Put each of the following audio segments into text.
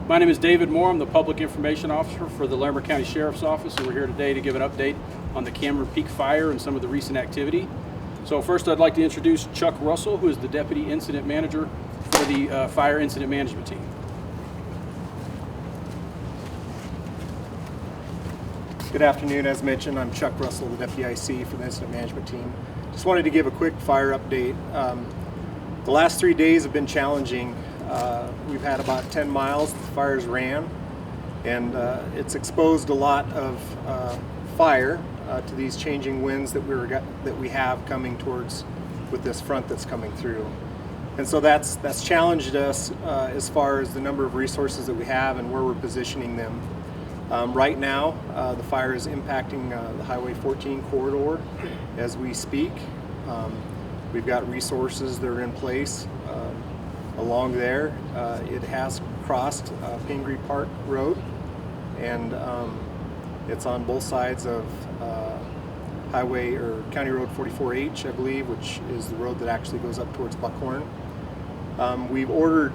My name is David Moore. I'm the Public Information Officer for the Larimer County Sheriff's Office, and we're here today to give an update on the Cameron Peak Fire and some of the recent activity. So first I'd like to introduce Chuck Russell, who is the Deputy Incident Manager for the Fire Incident Management Team. Good afternoon. As mentioned, I'm Chuck Russell, the Deputy IC for the Incident Management Team. Just wanted to give a quick fire update. The last 3 days have been challenging. We've had about 10 miles the fires ran, and it's exposed a lot of fire to these changing winds that we have coming towards with this front that's coming through. And so that's challenged us as far as the number of resources that we have and where we're positioning them. Right now, the fire is impacting the Highway 14 corridor as we speak. We've got resources that are in place along there. It has crossed Pingree Park Road, and it's on both sides of Highway or County Road 44H, I believe, which is the road that actually goes up towards Buckhorn. We've ordered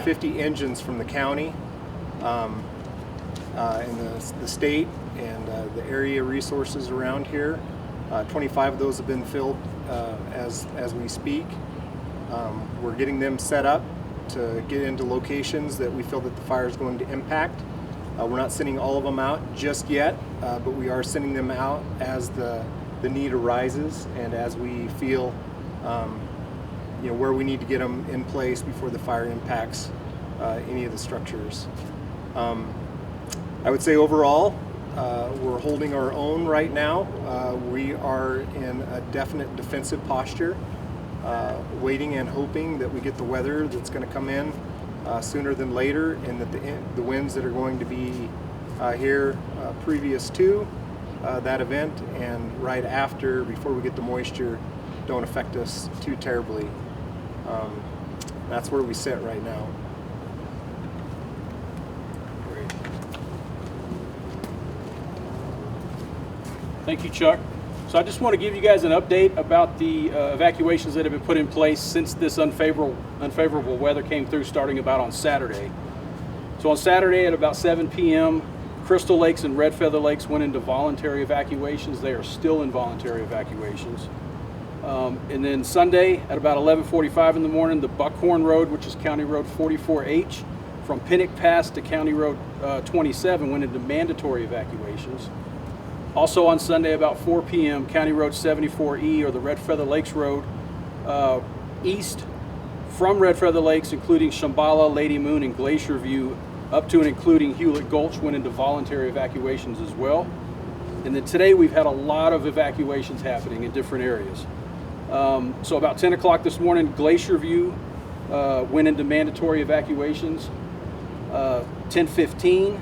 50 engines from the county and the state and the area resources around here. 25 of those have been filled as we speak. We're getting them set up to get into locations that we feel that the fire is going to impact. We're not sending all of them out just yet, but we are sending them out as the need arises and as we feel where we need to get them in place before the fire impacts any of the structures. I would say overall, we're holding our own right now. We are in a definite defensive posture, waiting and hoping that we get the weather that's going to come in sooner than later, and that the winds that are going to be here previous to that event and right after, before we get the moisture, don't affect us too terribly. That's where we sit right now. Thank you, Chuck. So I just want to give you guys an update about the evacuations that have been put in place since this unfavorable weather came through, starting about on Saturday. So on Saturday at about 7 p.m., Crystal Lakes and Red Feather Lakes went into voluntary evacuations. They are still in voluntary evacuations. And then Sunday at about 11:45 in the morning, the Buckhorn Road, which is County Road 44H, from Pinnock Pass to County Road 27 went into mandatory evacuations. Also on Sunday about 4 p.m., County Road 74E, or the Red Feather Lakes Road, east from Red Feather Lakes, including Shambhala, Lady Moon, and Glacier View, up to and including Hewlett Gulch, went into voluntary evacuations as well. And then today we've had a lot of evacuations happening in different areas. So about 10 o'clock this morning, Glacier View went into mandatory evacuations. 10:15,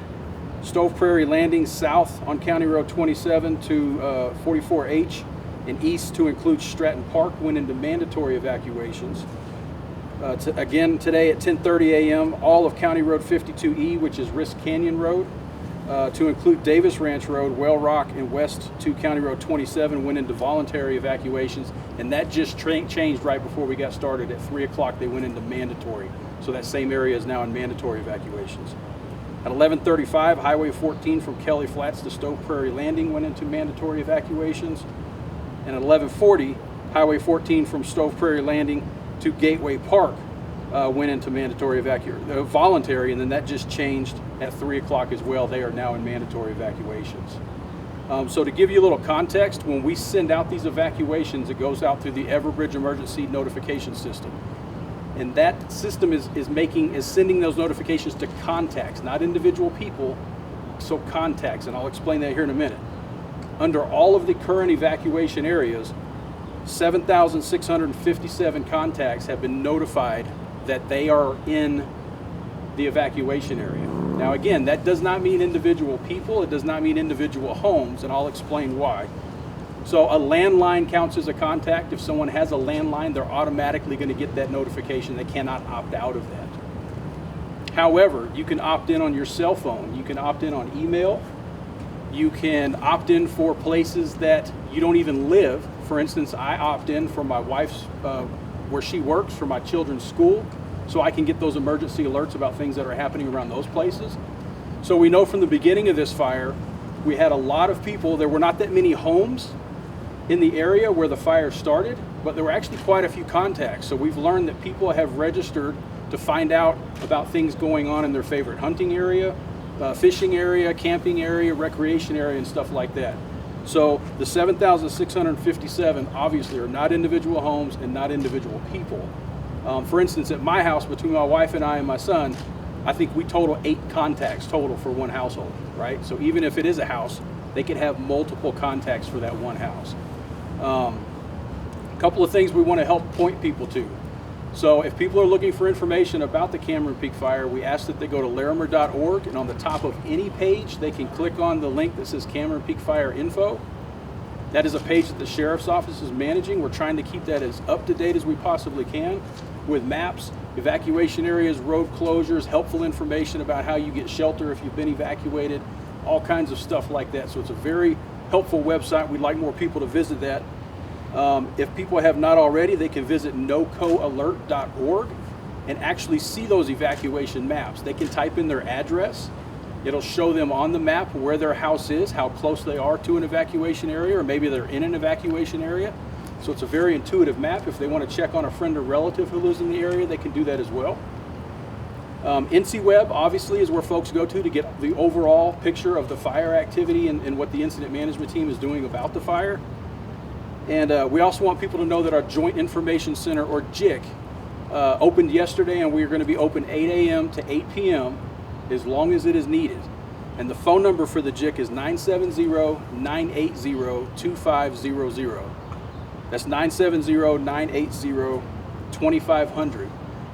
Stove Prairie Landing south on County Road 27 to 44H and east to include Stratton Park went into mandatory evacuations. Again today at 10:30 a.m., all of County Road 52E, which is Risk Canyon Road, to include Davis Ranch Road, Well Rock, and west to County Road 27 went into voluntary evacuations, and that just changed right before we got started. At 3 o'clock they went into mandatory, so that same area is now in mandatory evacuations. At 11:35, Highway 14 from Kelly Flats to Stove Prairie Landing went into mandatory evacuations. And at 11:40, Highway 14 from Stove Prairie Landing to Gateway Park went into mandatory voluntary, and then that just changed at 3 o'clock as well. They are now in mandatory evacuations. So to give you a little context, when we send out these evacuations, it goes out through the Everbridge Emergency Notification System. And that system is sending those notifications to contacts, not individual people, so contacts, and I'll explain that here in a minute. Under all of the current evacuation areas, 7,657 contacts have been notified that they are in the evacuation area. Now again, that does not mean individual people, it does not mean individual homes, and I'll explain why. So a landline counts as a contact. If someone has a landline, they're automatically going to get that notification. They cannot opt out of that. However, you can opt in on your cell phone. You can opt in on email. You can opt in for places that you don't even live. For instance, I opt in for my wife's, where she works, for my children's school. so I can get those emergency alerts about things that are happening around those places. So we know from the beginning of this fire, we had a lot of people. There were not that many homes in the area where the fire started, but there were actually quite a few contacts. So we've learned that people have registered to find out about things going on in their favorite hunting area, fishing area, camping area, recreation area, and stuff like that. So the 7,657 obviously are not individual homes and not individual people. For instance, at my house, between my wife and I and my son, I think we total 8 contacts total for one household, right? So even if it is a house, they could have multiple contacts for that one house. A couple of things we want to help point people to. So if people are looking for information about the Cameron Peak Fire, we ask that they go to larimer.org, and on the top of any page, they can click on the link that says Cameron Peak Fire Info. That is a page that the Sheriff's Office is managing. We're trying to keep that as up to date as we possibly can, with maps, evacuation areas, road closures, helpful information about how you get shelter if you've been evacuated, all kinds of stuff like that. So it's a very helpful website. We'd like more people to visit that. If people have not already, they can visit nocoalert.org and actually see those evacuation maps. They can type in their address. It'll show them on the map where their house is, how close they are to an evacuation area, or maybe they're in an evacuation area. So it's a very intuitive map. If they want to check on a friend or relative who lives in the area, they can do that as well. NCWeb obviously is where folks go to get the overall picture of the fire activity and what the incident management team is doing about the fire. And we also want people to know that our Joint Information Center, or JIC, opened yesterday, and we're going to be open 8 a.m. to 8 p.m. as long as it is needed. And the phone number for the JIC is 970-980-2500. That's 970-980-2500.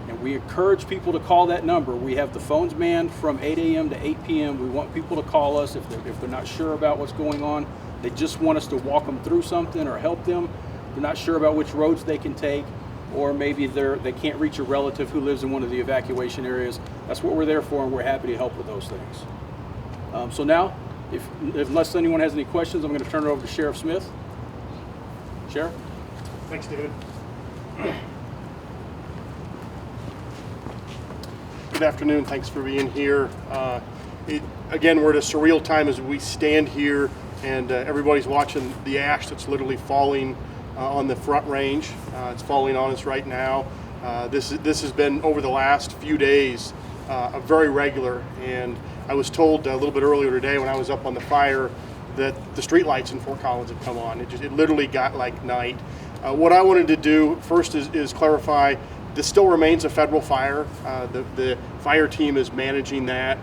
And we encourage people to call that number. We have the phones manned from 8 a.m. to 8 p.m. We want people to call us if they're not sure about what's going on. They just want us to walk them through something or help them. They're not sure about which roads they can take, or maybe they can't reach a relative who lives in one of the evacuation areas. That's what we're there for, and we're happy to help with those things. So now, unless anyone has any questions, I'm going to turn it over to Sheriff Smith. Sheriff? Thanks, David. Good afternoon. Thanks for being here. Again, we're at a surreal time as we stand here and everybody's watching the ash that's literally falling on the Front Range. It's falling on us right now. This has been, over the last few days, a very regular, and I was told a little bit earlier today when I was up on the fire that the street lights in Fort Collins have come on. It literally got like night. What I wanted to do first is clarify this still remains a federal fire. The fire team is managing that.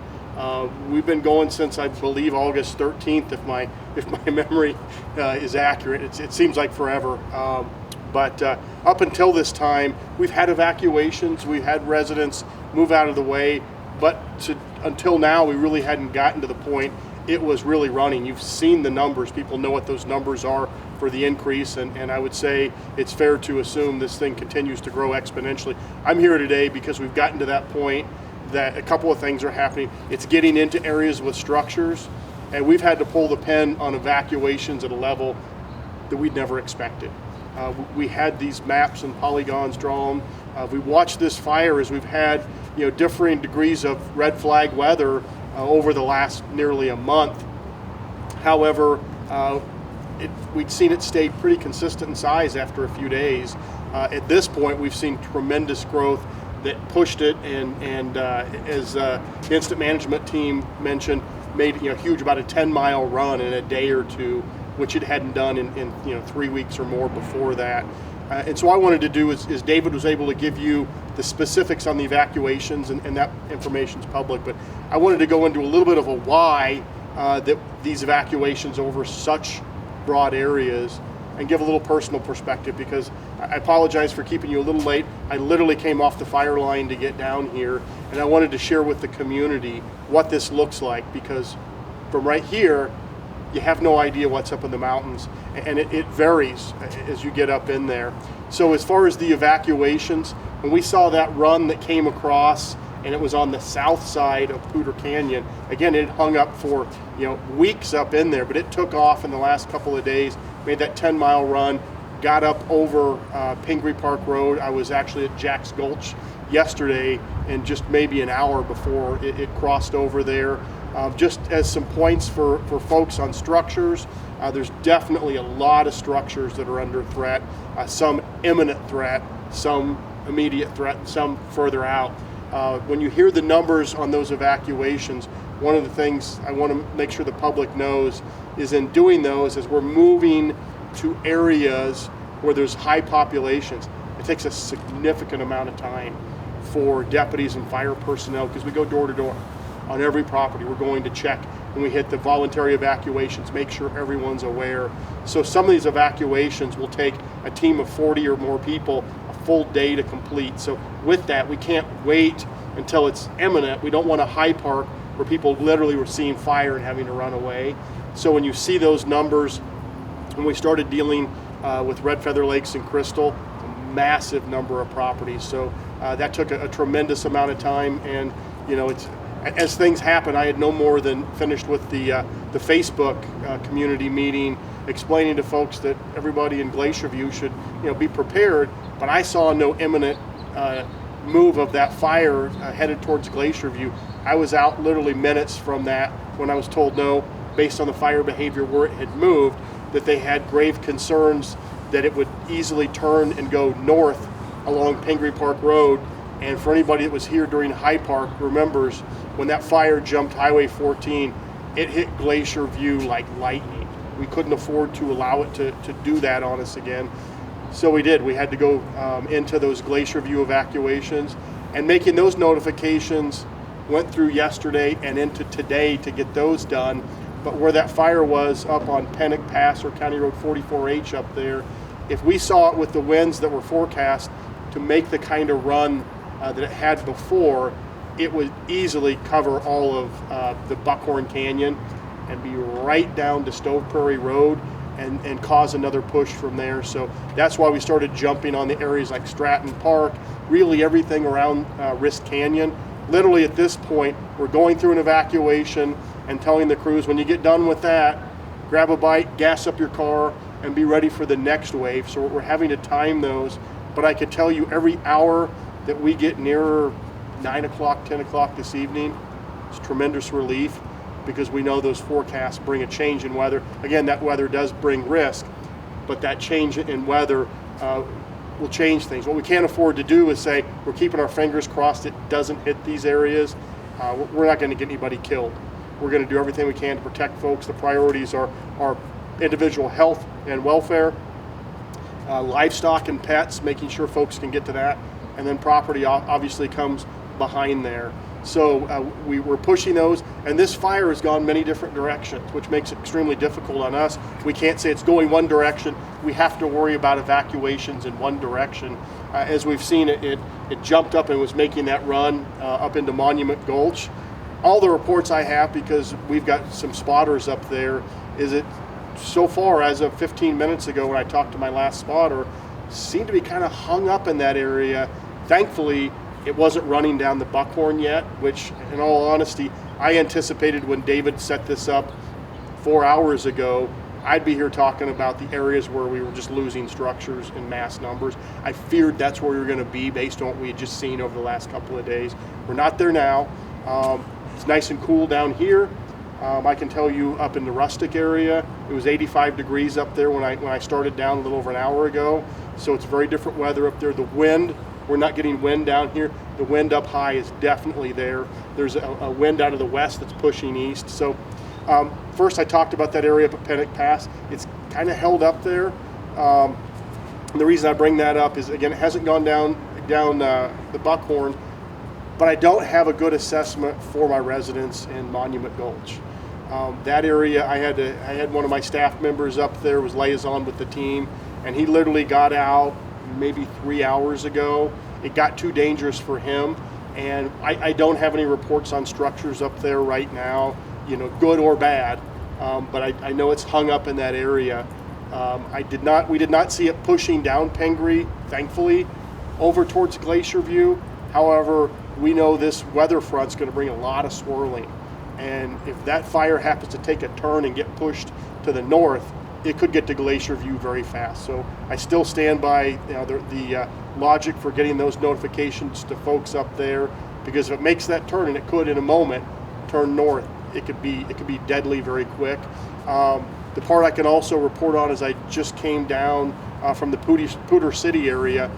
We've been going since, I believe, August 13th, if my memory is accurate. It seems like forever. But up until this time, we've had evacuations, we've had residents move out of the way, but until now, we really hadn't gotten to the point it was really running. You've seen the numbers. People know what those numbers are for the increase, and I would say it's fair to assume this thing continues to grow exponentially. I'm here today because we've gotten to that point that a couple of things are happening. It's getting into areas with structures, and we've had to pull the pen on evacuations at a level that we'd never expected. We had these maps and polygons drawn. We watched this fire as we've had differing degrees of red flag weather over the last nearly a month. However, we'd seen it stay pretty consistent in size after a few days. At this point, we've seen tremendous growth that pushed it, and as the incident management team mentioned, made huge, about a 10-mile run in a day or two, which it hadn't done in 3 weeks or more before that. And so what I wanted to do is David was able to give you the specifics on the evacuations, and that information's public, but I wanted to go into a little bit of a why that these evacuations over such broad areas, and give a little personal perspective, because I apologize for keeping you a little late. I literally came off the fire line to get down here, and I wanted to share with the community what this looks like, because from right here, you have no idea what's up in the mountains, and it varies as you get up in there. So as far as the evacuations, when we saw that run that came across, and it was on the south side of Poudre Canyon, again, it hung up for weeks up in there, but it took off in the last couple of days, made that 10-mile run, got up over Pingree Park Road. I was actually at Jack's Gulch yesterday and just maybe an hour before it crossed over there. Just as some points for folks on structures, there's definitely a lot of structures that are under threat, some imminent threat, some immediate threat, some further out. When you hear the numbers on those evacuations, one of the things I want to make sure the public knows is in doing those, as we're moving to areas where there's high populations, it takes a significant amount of time for deputies and fire personnel, because we go door to door on every property. We're going to check when we hit the voluntary evacuations, make sure everyone's aware. So some of these evacuations will take a team of 40 or more people a full day to complete. So with that, we can't wait until it's imminent. We don't want a high park where people literally were seeing fire and having to run away. So when you see those numbers, when we started dealing with Red Feather Lakes and Crystal, a massive number of properties. So that took a tremendous amount of time, and it's, as things happen, I had no more than finished with the Facebook community meeting, explaining to folks that everybody in Glacier View should be prepared. But I saw no imminent move of that fire headed towards Glacier View. I was out literally minutes from that when I was told no, based on the fire behavior where it had moved, that they had grave concerns that it would easily turn and go north along Pingree Park Road. And for anybody that was here during High Park remembers, when that fire jumped Highway 14, it hit Glacier View like lightning. We couldn't afford to allow it to do that on us again. So we did. We had to go into those Glacier View evacuations, and making those notifications went through yesterday and into today to get those done. But where that fire was up on Pennock Pass or County Road 44H up there, if we saw it with the winds that were forecast to make the kind of run that it had before, it would easily cover all of the Buckhorn Canyon and be right down to Stove Prairie Road and cause another push from there. So that's why we started jumping on the areas like Stratton Park, really everything around Wrist Canyon. Literally at this point, we're going through an evacuation and telling the crews, when you get done with that, grab a bite, gas up your car, and be ready for the next wave. So we're having to time those. But I could tell you, every hour that we get nearer 9 o'clock, 10 o'clock this evening, it's tremendous relief, because we know those forecasts bring a change in weather. Again, that weather does bring risk, but that change in weather will change things. What we can't afford to do is say, we're keeping our fingers crossed it doesn't hit these areas. We're not going to get anybody killed. We're going to do everything we can to protect folks. The priorities are individual health and welfare, livestock and pets, making sure folks can get to that, and then property obviously comes behind there. So we're pushing those, and this fire has gone many different directions, which makes it extremely difficult on us. We can't say it's going one direction. We have to worry about evacuations in one direction. As we've seen, it jumped up and was making that run up into Monument Gulch. All the reports I have, because we've got some spotters up there, is it so far, as of 15 minutes ago when I talked to my last spotter, seemed to be kind of hung up in that area. Thankfully, it wasn't running down the Buckhorn yet, which, in all honesty, I anticipated when David set this up 4 hours ago, I'd be here talking about the areas where we were just losing structures in mass numbers. I feared that's where we were going to be based on what we had just seen over the last couple of days. We're not there now. It's nice and cool down here. I can tell you up in the Rustic area, it was 85 degrees up there when I started down a little over an hour ago. So it's very different weather up there. The wind, we're not getting wind down here. The wind up high is definitely there. There's a wind out of the west that's pushing east. So first I talked about that area up at Pennock Pass. It's kind of held up there. And the reason I bring that up is, again, it hasn't gone down the Buckhorn, but I don't have a good assessment for my residents in Monument Gulch. That area, I had one of my staff members up there, was liaison with the team, and he literally got out maybe 3 hours ago. It got too dangerous for him, and I don't have any reports on structures up there right now, good or bad, but I know it's hung up in that area. We did not see it pushing down Pingree, thankfully, over towards Glacier View. However, we know this weather front's going to bring a lot of swirling, and if that fire happens to take a turn and get pushed to the north, it could get to Glacier View very fast. So I still stand by the logic for getting those notifications to folks up there, because if it makes that turn, and it could in a moment, turn north, it could be deadly very quick. The part I can also report on is I just came down from the Poudre City area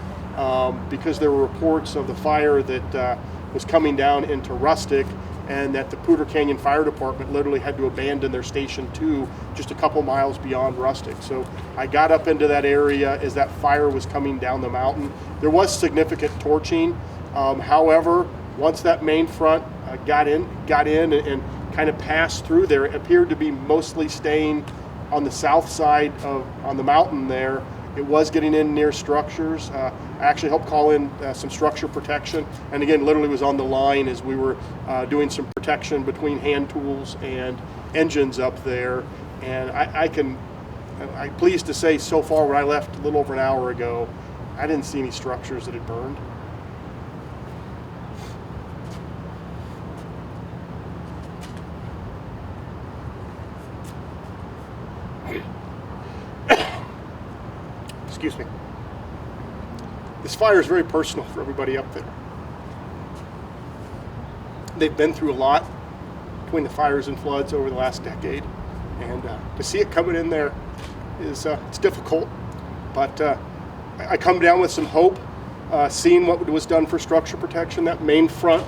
because there were reports of the fire that was coming down into Rustic, and that the Poudre Canyon Fire Department literally had to abandon their Station 2 just a couple miles beyond Rustic. So I got up into that area as that fire was coming down the mountain. There was significant torching. However, once that main front got in and kind of passed through there, it appeared to be mostly staying on the south side on the mountain there. It was getting in near structures. I actually helped call in some structure protection, and again, literally was on the line as we were doing some protection between hand tools and engines up there. And I'm pleased to say so far, when I left a little over an hour ago, I didn't see any structures that had burned. Excuse me. This fire is very personal for everybody up there. They've been through a lot between the fires and floods over the last decade, and to see it coming in there is it's difficult. But I come down with some hope, seeing what was done for structure protection. That main front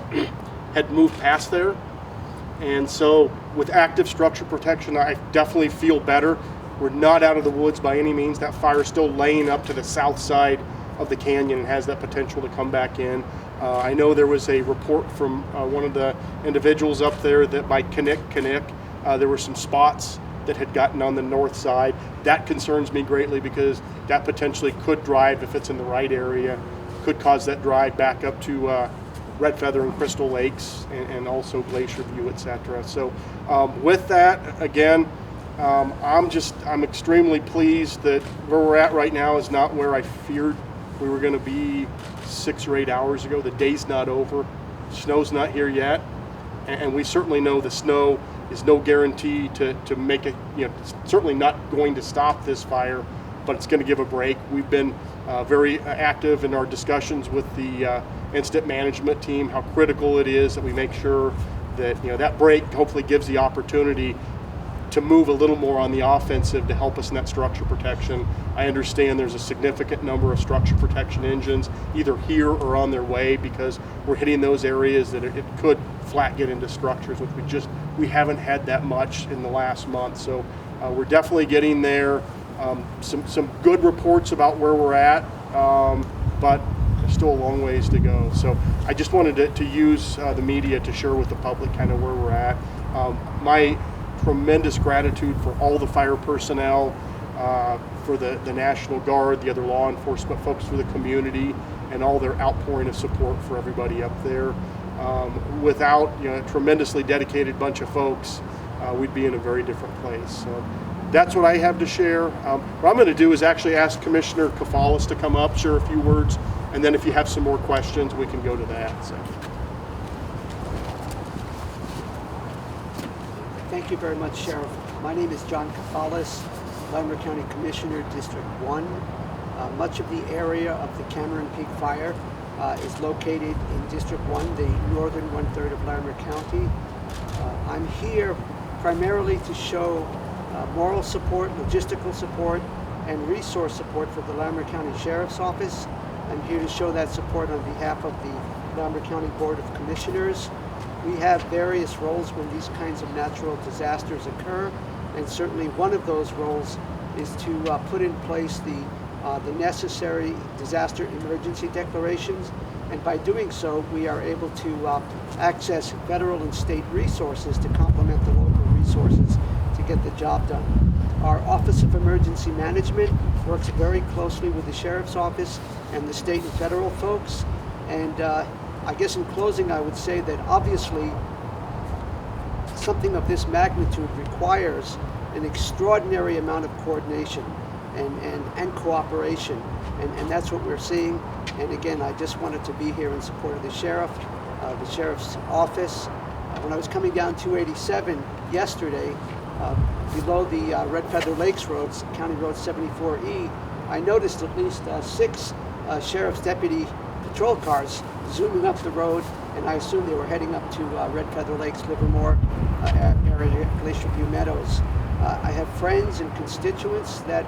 had moved past there, and so with active structure protection, I definitely feel better. We're not out of the woods by any means. That fire is still laying up to the south side of the canyon and has that potential to come back in. I know there was a report from one of the individuals up there that by Kinnick, there were some spots that had gotten on the north side. That concerns me greatly, because that potentially could drive, if it's in the right area, could cause that drive back up to Red Feather and Crystal Lakes, and also Glacier View, etc. So with that, again, I'm extremely pleased that where we're at right now is not where I feared we were going to be 6 or 8 hours ago. The day's not over. Snow's not here yet, and we certainly know the snow is no guarantee to make it. It's certainly not going to stop this fire, but it's going to give a break. We've been very active in our discussions with the incident management team, how critical it is that we make sure that that break hopefully gives the opportunity to move a little more on the offensive to help us in that structure protection. I understand there's a significant number of structure protection engines either here or on their way, because we're hitting those areas that it could flat get into structures, which we haven't had that much in the last month. So we're definitely getting there. Some good reports about where we're at, but there's still a long ways to go. So I just wanted to use the media to share with the public kind of where we're at. My tremendous gratitude for all the fire personnel, for the National Guard, the other law enforcement folks, for the community, and all their outpouring of support for everybody up there. Without a tremendously dedicated bunch of folks, we'd be in a very different place. So that's what I have to share. What I'm going to do is actually ask Commissioner Kafalis to come up, share a few words, and then if you have some more questions, we can go to that. So. Thank you very much, Sheriff. My name is John Kafalis, Larimer County Commissioner, District 1. Much of the area of the Cameron Peak Fire is located in District 1, the northern one-third of Larimer County. I'm here primarily to show moral support, logistical support, and resource support for the Larimer County Sheriff's Office. I'm here to show that support on behalf of the Larimer County Board of Commissioners. We have various roles when these kinds of natural disasters occur, and certainly one of those roles is to put in place the necessary disaster emergency declarations, and by doing so we are able to access federal and state resources to complement the local resources to get the job done. Our Office of Emergency Management works very closely with the Sheriff's Office and the state and federal folks, and I guess in closing I would say that obviously something of this magnitude requires an extraordinary amount of coordination and cooperation, and that's what we're seeing. And again, I just wanted to be here in support of the Sheriff's Office. When I was coming down 287 yesterday, below the Red Feather Lakes Roads, County Road 74E, I noticed at least 6 sheriff's deputy patrol cars zooming up the road, and I assume they were heading up to Red Feather Lakes, Livermore area, Glacier View Meadows. I have friends and constituents that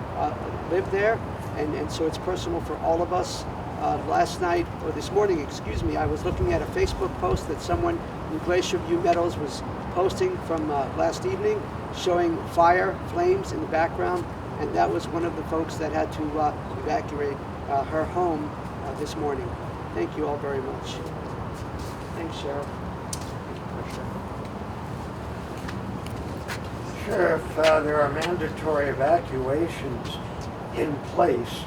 live there, and so it's personal for all of us. Last night, or this morning, excuse me, I was looking at a Facebook post that someone in Glacier View Meadows was posting from last evening, showing flames in the background, and that was one of the folks that had to evacuate her home this morning. Thank you all very much. Thanks, Sheriff. Sheriff, there are mandatory evacuations in place.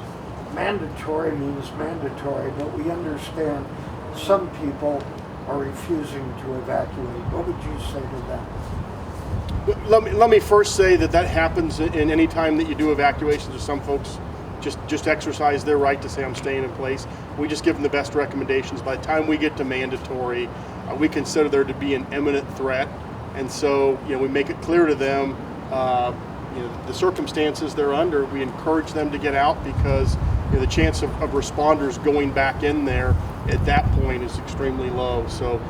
Mandatory means mandatory, but we understand some people are refusing to evacuate. What would you say to that? Let me first say that happens in any time that you do evacuations, or some folks just exercise their right to say I'm staying in place. We just give them the best recommendations. By the time we get to mandatory, we consider there to be an imminent threat, and so we make it clear to them the circumstances they're under. We encourage them to get out because the chance of responders going back in there at that point is extremely low. So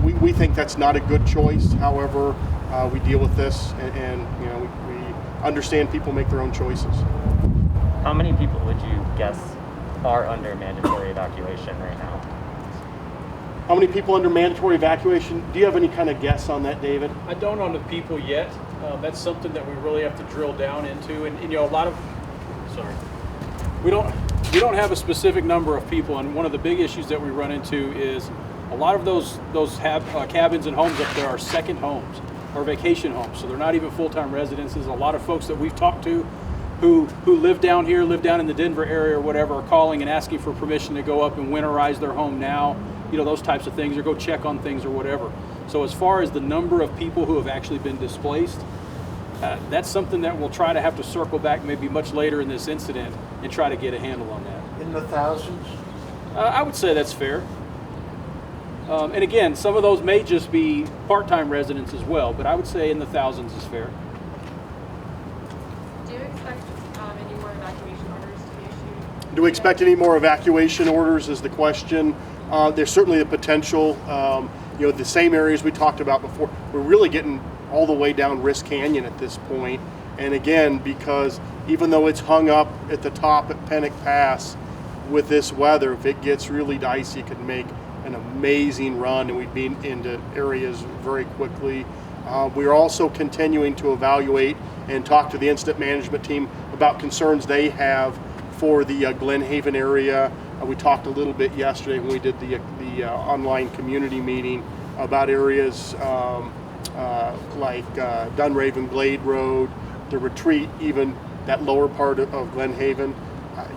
we think that's not a good choice. However, we deal with this, and we understand people make their own choices. How many people would you guess are under mandatory evacuation right now? How many people under mandatory evacuation? Do you have any kind of guess on that, David? I don't on the people yet. That's something that we really have to drill down into, and a lot of, we don't have a specific number of people, and one of the big issues that we run into is a lot of those cabins and homes up there are second homes or vacation homes, so they're not even full-time residences. A lot of folks that we've talked to who live down here, live down in the Denver area or whatever, are calling and asking for permission to go up and winterize their home now, those types of things, or go check on things or whatever. So as far as the number of people who have actually been displaced, that's something that we'll try to have to circle back maybe much later in this incident and try to get a handle on that. In the thousands? I would say that's fair. And again, some of those may just be part-time residents as well, but I would say in the thousands is fair. Do you expect any more evacuation orders to be issued? Do we expect any more evacuation orders is the question. There's certainly the potential. The same areas we talked about before. We're really getting all the way down Risk Canyon at this point. And again, because even though it's hung up at the top at Pennock Pass, with this weather, if it gets really dicey, it could make an amazing run, and we'd be into areas very quickly. We are also continuing to evaluate and talk to the incident management team about concerns they have for the Glen Haven area. We talked a little bit yesterday when we did the online community meeting about areas like Dunraven Glade Road, the retreat, even that lower part of Glen Haven.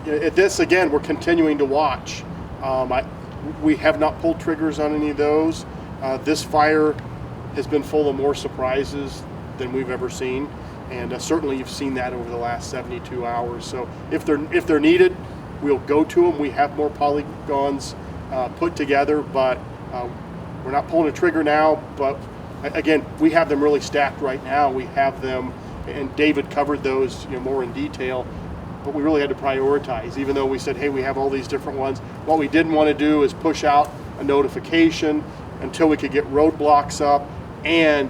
At this, again, we're continuing to watch. We have not pulled triggers on any of those. This fire has been full of more surprises than we've ever seen, and certainly you've seen that over the last 72 hours. So if they're needed, we'll go to them. We have more polygons put together, but we're not pulling a trigger now. But again, we have them really stacked right now. We have them, and David covered those more in detail. But we really had to prioritize, even though we said, hey, we have all these different ones. What we didn't want to do is push out a notification until we could get roadblocks up and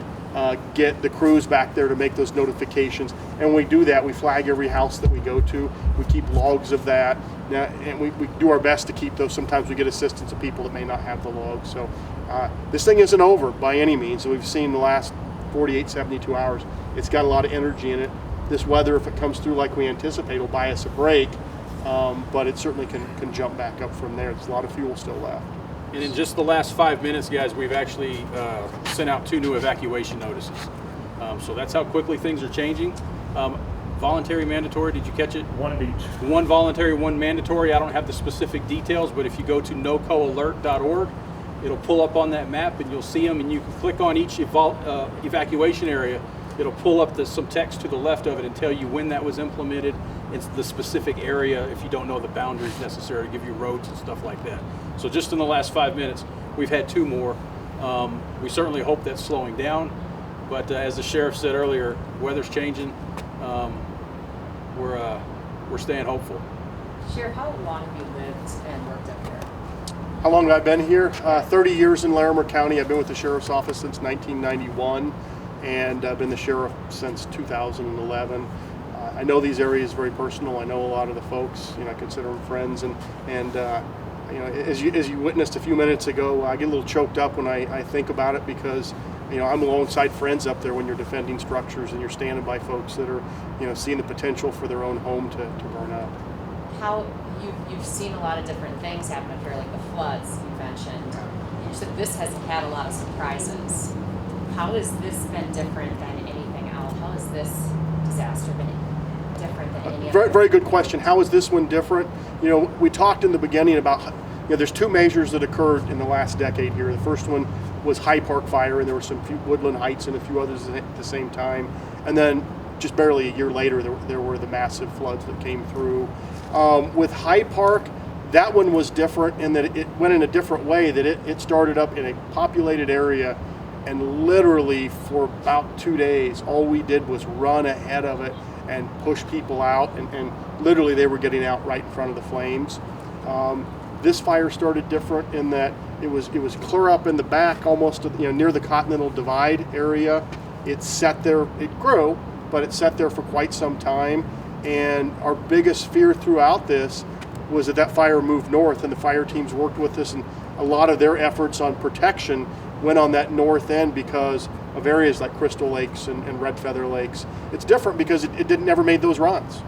get the crews back there to make those notifications. And when we do that, we flag every house that we go to. We keep logs of that. Now, and we do our best to keep those. Sometimes we get assistance of people that may not have the logs. So this thing isn't over by any means. We've seen the last 48, 72 hours. It's got a lot of energy in it. This weather, if it comes through like we anticipate, will buy us a break, but it certainly can jump back up from there. There's a lot of fuel still left. And in just the last 5 minutes, guys, we've actually sent out 2 new evacuation notices. So that's how quickly things are changing. Voluntary, mandatory, did you catch it? One of each. 1 voluntary, 1 mandatory. I don't have the specific details, but if you go to nocoalert.org, it'll pull up on that map and you'll see them, and you can click on each evacuation area. It'll pull up some text to the left of it and tell you when that was implemented. It's the specific area, if you don't know the boundaries necessary, to give you roads and stuff like that. So just in the last 5 minutes, we've had 2 more. We certainly hope that's slowing down. But as the sheriff said earlier, weather's changing. We're staying hopeful. Sheriff, how long have you lived and worked up here? How long have I been here? 30 years in Larimer County. I've been with the sheriff's office since 1991, and I've been the sheriff since 2011. I know these areas very personal. I know a lot of the folks. I consider them friends, and as you witnessed a few minutes ago, I get a little choked up when I think about it, because I'm alongside friends up there when you're defending structures and you're standing by folks that are seeing the potential for their own home to burn up. How you've seen a lot of different things happen up here, like the floods you mentioned. You said this has had a lot of surprises. How has this been different than anything else? How has this disaster been different than any other? Very good question. How is this one different? We talked in the beginning about there's two measures that occurred in the last decade here. The first one was High Park Fire, and there were some few Woodland Heights and a few others at the same time. And then just barely a year later, there were the massive floods that came through. With High Park, that one was different in that it went in a different way, that it started up in a populated area, and literally for about 2 days, all we did was run ahead of it and push people out, and literally they were getting out right in front of the flames. This fire started different in that it was clear up in the back, almost near the Continental Divide area. It sat there, it grew, but it sat there for quite some time. And our biggest fear throughout this was that fire moved north, and the fire teams worked with us, and a lot of their efforts on protection went on that north end because of areas like Crystal Lakes and Red Feather Lakes. It's different because it never made those runs.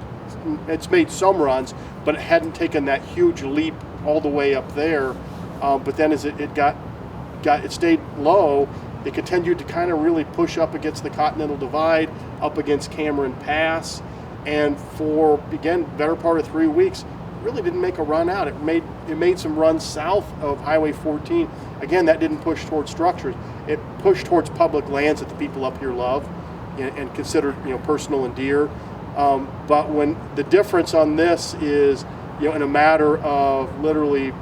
It's made some runs, but it hadn't taken that huge leap all the way up there. But then as it stayed low, it continued to kind of really push up against the Continental Divide, up against Cameron Pass, and for, again, better part of 3 weeks, really didn't make a run out. It made some runs south of Highway 14. Again, that didn't push towards structures. It pushed towards public lands that the people up here love and consider personal and dear. But when the difference on this is, in a matter of literally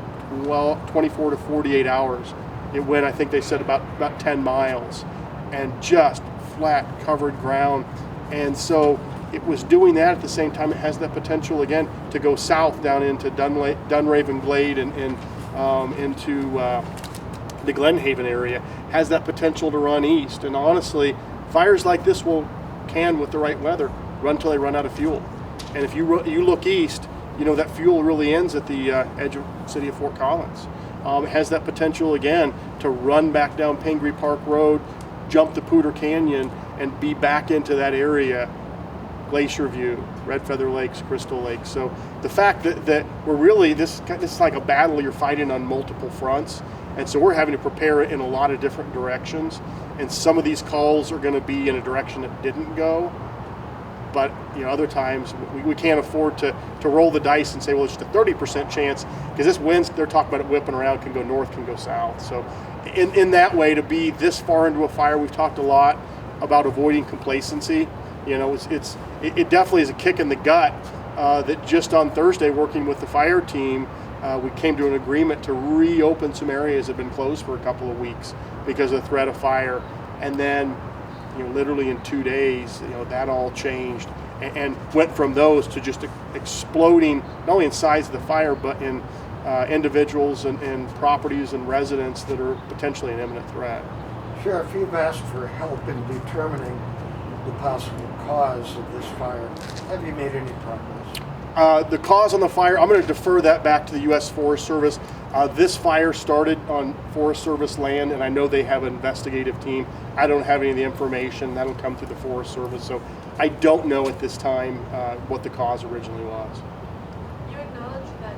24 to 48 hours, it went, I think they said about 10 miles, and just flat covered ground. And so it was doing that at the same time. It has that potential again to go south down into Dunraven Glade and into the Glenhaven area. Has that potential to run east. And honestly, fires like this can, with the right weather, run till they run out of fuel. And if you look east, that fuel really ends at the edge of the city of Fort Collins. It has that potential again to run back down Pingree Park Road, jump the Poudre Canyon, and be back into that area. Glacier View, Red Feather Lakes, Crystal Lakes. So the fact that we're really, this is like a battle you're fighting on multiple fronts. And so we're having to prepare it in a lot of different directions. And some of these calls are going to be in a direction that didn't go. But other times we can't afford to roll the dice and say, well, it's just a 30% chance, because this wind, they're talking about it whipping around, can go north, can go south. So in that way, to be this far into a fire, we've talked a lot about avoiding complacency. It definitely is a kick in the gut that just on Thursday, working with the fire team, we came to an agreement to reopen some areas that have been closed for a couple of weeks because of the threat of fire. And then, literally in 2 days, that all changed and went from those to just exploding, not only in size of the fire, but in individuals and properties and residents that are potentially an imminent threat. Sheriff, you've asked for help in determining the possible cause of this fire. Have you made any progress? The cause on the fire, I'm going to defer that back to the U.S. Forest Service. This fire started on Forest Service land, and I know they have an investigative team. I don't have any of the information. That'll come through the Forest Service. So I don't know at this time what the cause originally was. You acknowledge that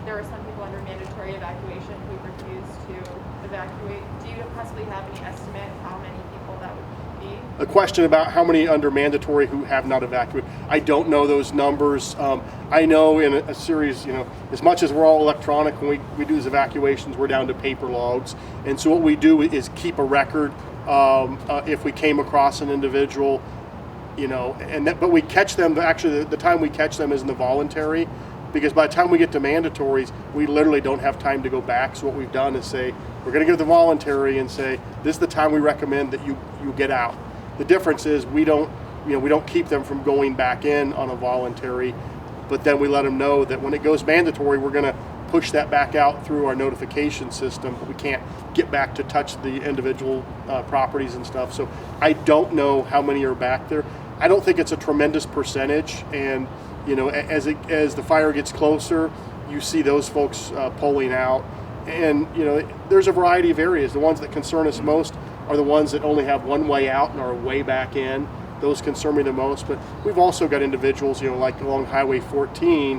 there were some people under mandatory evacuation who refused to evacuate. Do you possibly have any estimate how many people that would be? A question about how many under mandatory who have not evacuated. I don't know those numbers. I know in a series, as much as we're all electronic, when we do these evacuations, we're down to paper logs. And so what we do is keep a record if we came across an individual, but we catch them, actually the time we catch them is in the voluntary, because by the time we get to mandatories, we literally don't have time to go back. So what we've done is say, We're going to give the voluntary and say, this is the time we recommend that you get out. The difference is we don't keep them from going back in on a voluntary, but then we let them know that when it goes mandatory, we're going to push that back out through our notification system, but we can't get back to touch the individual properties and stuff. So I don't know how many are back there. I don't think it's a tremendous percentage, and as the fire gets closer, you see those folks pulling out. And there's a variety of areas. The ones that concern us most are the ones that only have one way out and are way back in. Those concern me the most. But we've also got individuals, like along Highway 14,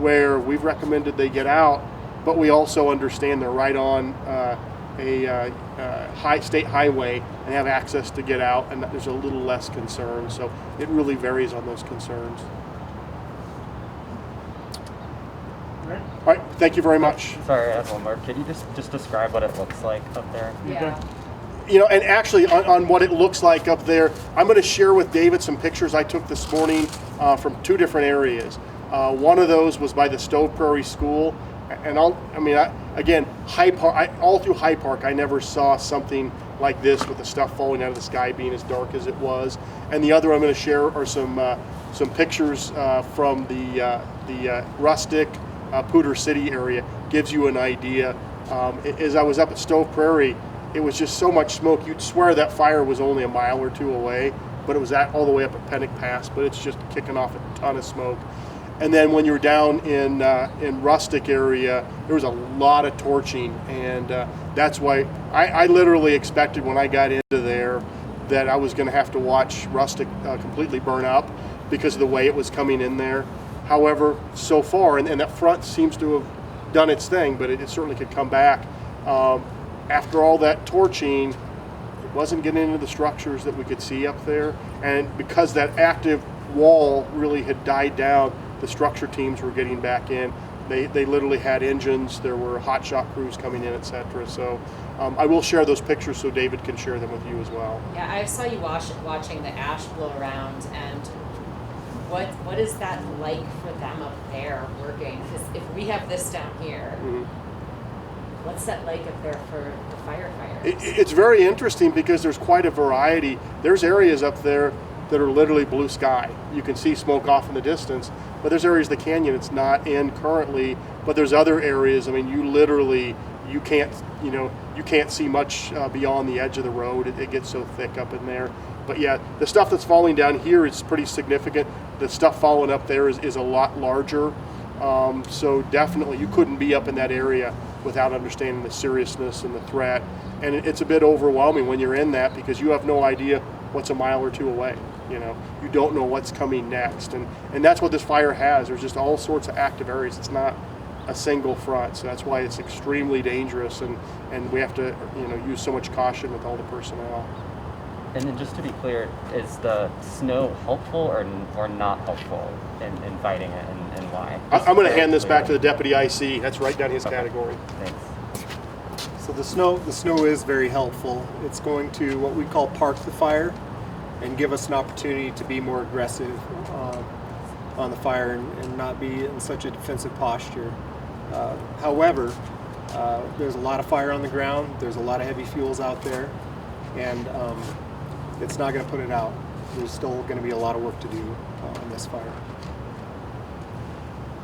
where we've recommended they get out, but we also understand they're right on a state highway and have access to get out, and there's a little less concern. So it really varies on those concerns. All right, thank you very much. Sorry, I have one more. Could you just describe what it looks like up there? Yeah. And actually on what it looks like up there, I'm going to share with David some pictures I took this morning from 2 different areas. One of those was by the Stove Prairie School, and again, High Park. All through High Park, I never saw something like this with the stuff falling out of the sky being as dark as it was. And the other I'm going to share are some pictures from the Rustic Poudre City area. Gives you an idea. As I was up at Stove Prairie, it was just so much smoke. You'd swear that fire was only a mile or 2 away, but it was all the way up at Pennock Pass. But it's just kicking off a ton of smoke. And then when you were down in Rustic area, there was a lot of torching, and that's why I literally expected when I got into there that I was going to have to watch Rustic completely burn up because of the way it was coming in there. However, so far, and that front seems to have done its thing, but it certainly could come back. After all that torching, it wasn't getting into the structures that we could see up there, and because that active wall really had died down, the structure teams were getting back in. They literally had engines. There were hot shot crews coming in, etc. So I will share those pictures so David can share them with you as well. Yeah, I saw you watching the ash blow around, and what is that like for them up there working? Because if we have this down here, what's that like up there for the firefighters? It's very interesting because there's quite a variety. There's areas up there that are literally blue sky. You can see smoke off in the distance, but there's areas of the canyon it's not in currently, but there's other areas, you can't see much beyond the edge of the road. It gets so thick up in there. But yeah, the stuff that's falling down here is pretty significant. The stuff falling up there is a lot larger. So definitely you couldn't be up in that area without understanding the seriousness and the threat. And it's a bit overwhelming when you're in that because you have no idea what's a mile or 2 away. You don't know what's coming next. And that's what this fire has. There's just all sorts of active areas. It's not a single front. So that's why it's extremely dangerous, and we have to use so much caution with all the personnel. And then just to be clear, is the snow helpful or not helpful in fighting it, and why? I'm going to hand this back to the deputy IC. That's right down his category. Thanks. So the snow is very helpful. It's going to what we call park the fire and give us an opportunity to be more aggressive on the fire and not be in such a defensive posture. However, there's a lot of fire on the ground. There's a lot of heavy fuels out there, and it's not going to put it out. There's still going to be a lot of work to do on this fire.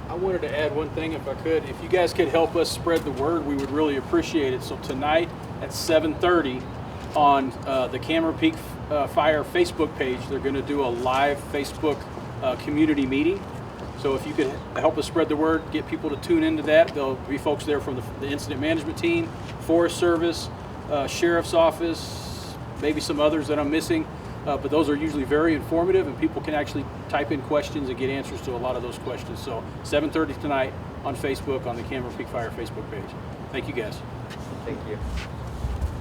I wanted to add one thing if I could. If you guys could help us spread the word, we would really appreciate it. So tonight at 7:30 on the Cameron Peak Fire Facebook page, they're going to do a live Facebook community meeting. So if you could help us spread the word, get people to tune into that. There'll be folks there from the incident management team, Forest Service, Sheriff's Office, maybe some others that I'm missing. But those are usually very informative, and people can actually type in questions and get answers to a lot of those questions. So 7:30 tonight on Facebook on the Cameron Peak Fire Facebook page. Thank you guys. Thank you.